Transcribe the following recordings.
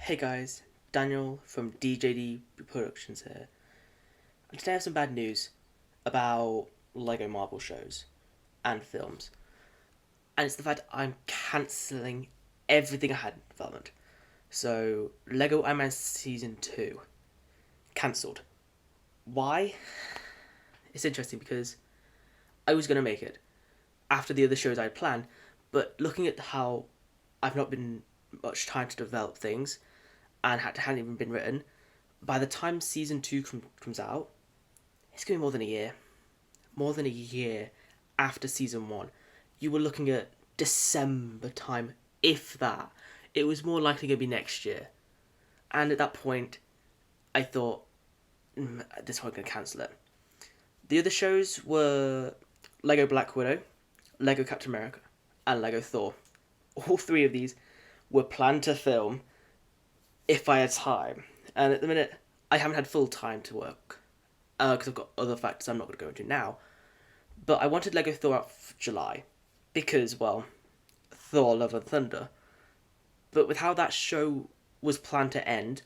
Hey guys, Daniel from DJD Productions here. And today I have some bad news about Lego Marvel shows and films. And it's the fact I'm cancelling everything I had in development. So, Lego Iron Man Season 2, cancelled. Why? It's interesting because I was going to make it after the other shows I had planned, but looking at how I've not been much time to develop things and hadn't even been written, by the time season two comes out, it's going to be more than a year. More than a year after season one. You were looking at December time, if that. It was more likely going to be next year. And at that point, I thought, this one, I'm going to cancel it. The other shows were Lego Black Widow, Lego Captain America, and Lego Thor. All three of these were planned to film if I had time. And at the minute, I haven't had full time to work because I've got other factors I'm not going to go into now. But I wanted Lego Thor out for July because, well, Thor Love and Thunder. But with how that show was planned to end,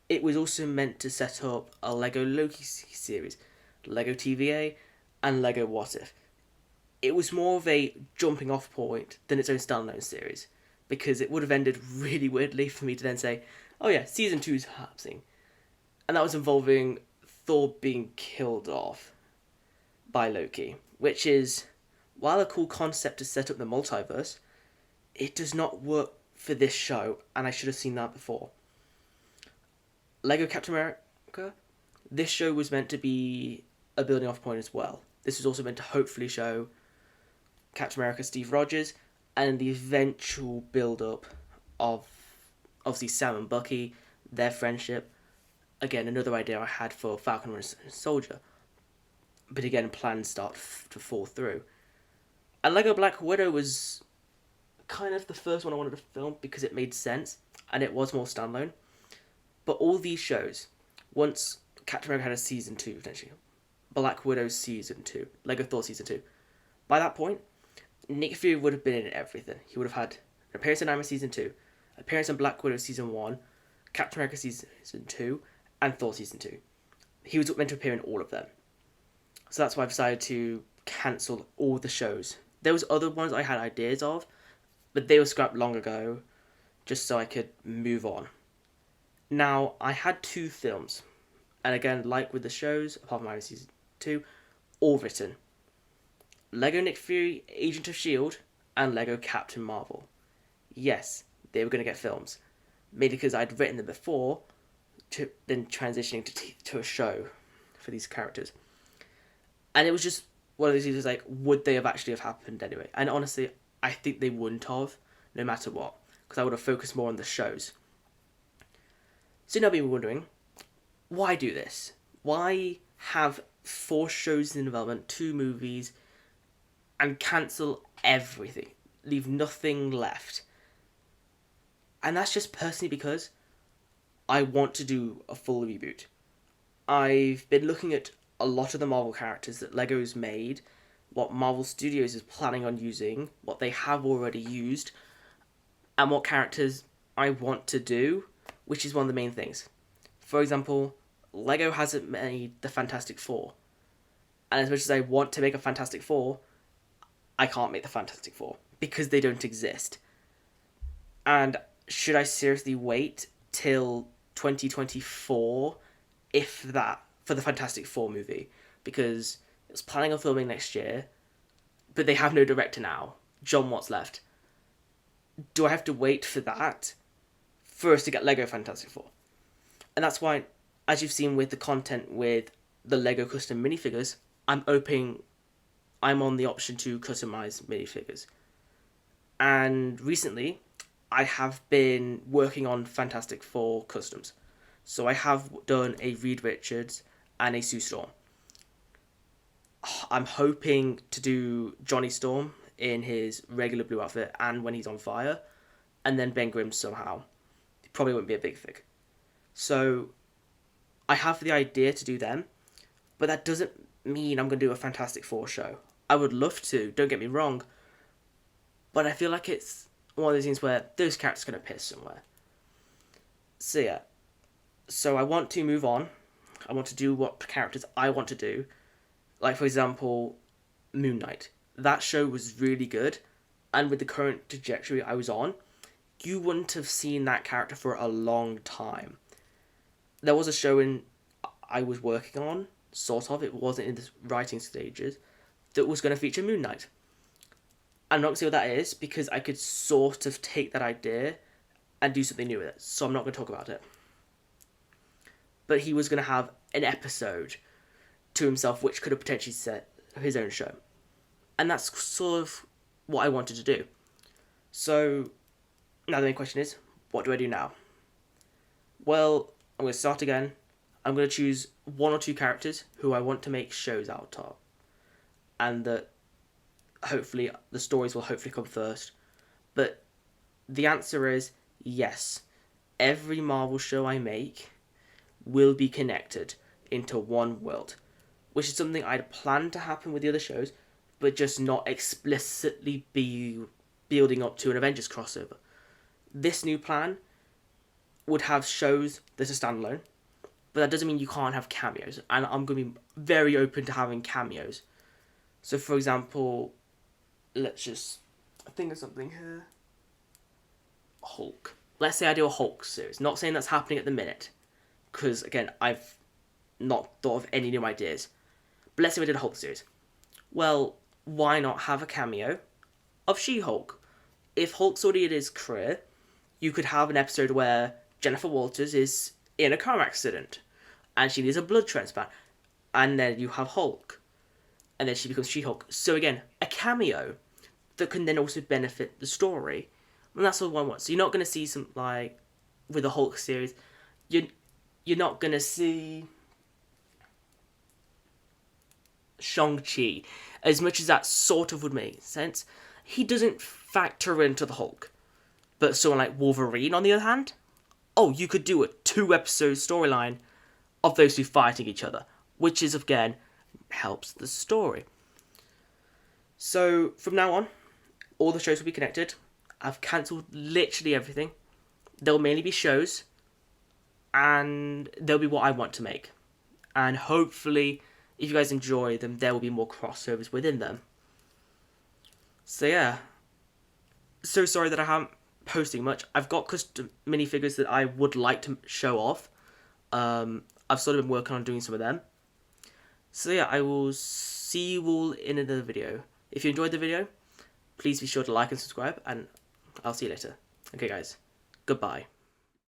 it was also meant to set up a Lego Loki series, Lego TVA, and Lego What If. It was more of a jumping off point than its own standalone series, because it would have ended really weirdly for me to then say, oh yeah, season 2 is happening. And that was involving Thor being killed off by Loki, which is, while a cool concept to set up the multiverse, it does not work for this show, and I should have seen that before. Lego Captain America, this show was meant to be a building off point as well. This was also meant to hopefully show Captain America Steve Rogers and the eventual build-up of obviously Sam and Bucky, their friendship. Again, another idea I had for Falcon and Soldier. But again, plans start to fall through. And Lego Black Widow was kind of the first one I wanted to film because it made sense and it was more standalone. But all these shows, once Captain America had a season 2 potentially, Black Widow season 2, Lego Thor season 2, by that point, Nick Fury would have been in everything. He would have had an appearance in Iron Man season 2, appearance in Black Widow season 1, Captain America season 2, and Thor season 2. He was meant to appear in all of them. So that's why I've decided to cancel all the shows. There was other ones I had ideas of, but they were scrapped long ago, just so I could move on. Now, I had 2 films, and again, like with the shows, apart from Iron Man season 2, all written. Lego Nick Fury, Agent of S.H.I.E.L.D., and Lego Captain Marvel. Yes, they were going to get films. Mainly because I'd written them before, then transitioning to a show for these characters. And it was just one of those things like, would they have actually have happened anyway? And honestly, I think they wouldn't have, no matter what, because I would have focused more on the shows. So now you'll be wondering, why do this? Why have 4 shows in development, 2 movies, and cancel everything? Leave nothing left. And that's just personally because I want to do a full reboot. I've been looking at a lot of the Marvel characters that Lego's made, what Marvel Studios is planning on using, what they have already used, and what characters I want to do, which is one of the main things. For example, Lego hasn't made the Fantastic Four. And as much as I want to make a Fantastic Four, I can't make the Fantastic Four because they don't exist. And should I seriously wait till 2024, if that, for the Fantastic Four movie? Because it's planning on filming next year, but they have no director now. John Watt's left. Do I have to wait for that for us to get Lego Fantastic Four? And that's why, as you've seen with the content with the Lego custom minifigures, I'm on the option to customize minifigures. And recently, I have been working on Fantastic Four customs. So I have done a Reed Richards and a Sue Storm. I'm hoping to do Johnny Storm in his regular blue outfit and when he's on fire, and then Ben Grimm somehow. It probably won't be a big fig. So I have the idea to do them, but that doesn't mean I'm going to do a Fantastic Four show. I would love to, don't get me wrong, but I feel like it's one of those things where those characters are going to piss somewhere. So yeah, so I want to move on. I want to do what characters I want to do. Like, for example, Moon Knight. That show was really good, and with the current trajectory I was on, you wouldn't have seen that character for a long time. There was a show I was working on, sort of, it wasn't in the writing stages, that was going to feature Moon Knight. I'm not going to say what that is, because I could sort of take that idea and do something new with it, so I'm not going to talk about it. But he was going to have an episode to himself, which could have potentially set his own show. And that's sort of what I wanted to do. So, now the main question is, what do I do now? Well, I'm going to start again. I'm going to choose one or two characters who I want to make shows out of. And that hopefully the stories will hopefully come first. But the answer is yes. Every Marvel show I make will be connected into one world, which is something I'd planned to happen with the other shows, but just not explicitly be building up to an Avengers crossover. This new plan would have shows that are standalone, but that doesn't mean you can't have cameos, and I'm going to be very open to having cameos. So, for example, let's just think of something here. Hulk. Let's say I do a Hulk series. Not saying that's happening at the minute, because, again, I've not thought of any new ideas. But let's say we did a Hulk series. Well, why not have a cameo of She-Hulk? If Hulk's already in his career, you could have an episode where Jennifer Walters is in a car accident, and she needs a blood transplant, and then you have Hulk, and then she becomes She-Hulk. So again, a cameo that can then also benefit the story. And that's what one wants. So you're not going to see some, like, with the Hulk series, you're not going to see Shang-Chi, as much as that sort of would make sense. He doesn't factor into the Hulk. But someone like Wolverine, on the other hand, oh, you could do a 2-episode storyline of those two fighting each other, which is, again, helps the story. So, from now on, all the shows will be connected. I've cancelled literally everything. There'll mainly be shows, and they'll be what I want to make. And hopefully, if you guys enjoy them, there will be more crossovers within them. So yeah. So sorry that I haven't posting much. I've got custom minifigures that I would like to show off. I've sort of been working on doing some of them. So yeah, I will see you all in another video. If you enjoyed the video, please be sure to like and subscribe, and I'll see you later. Okay guys, goodbye.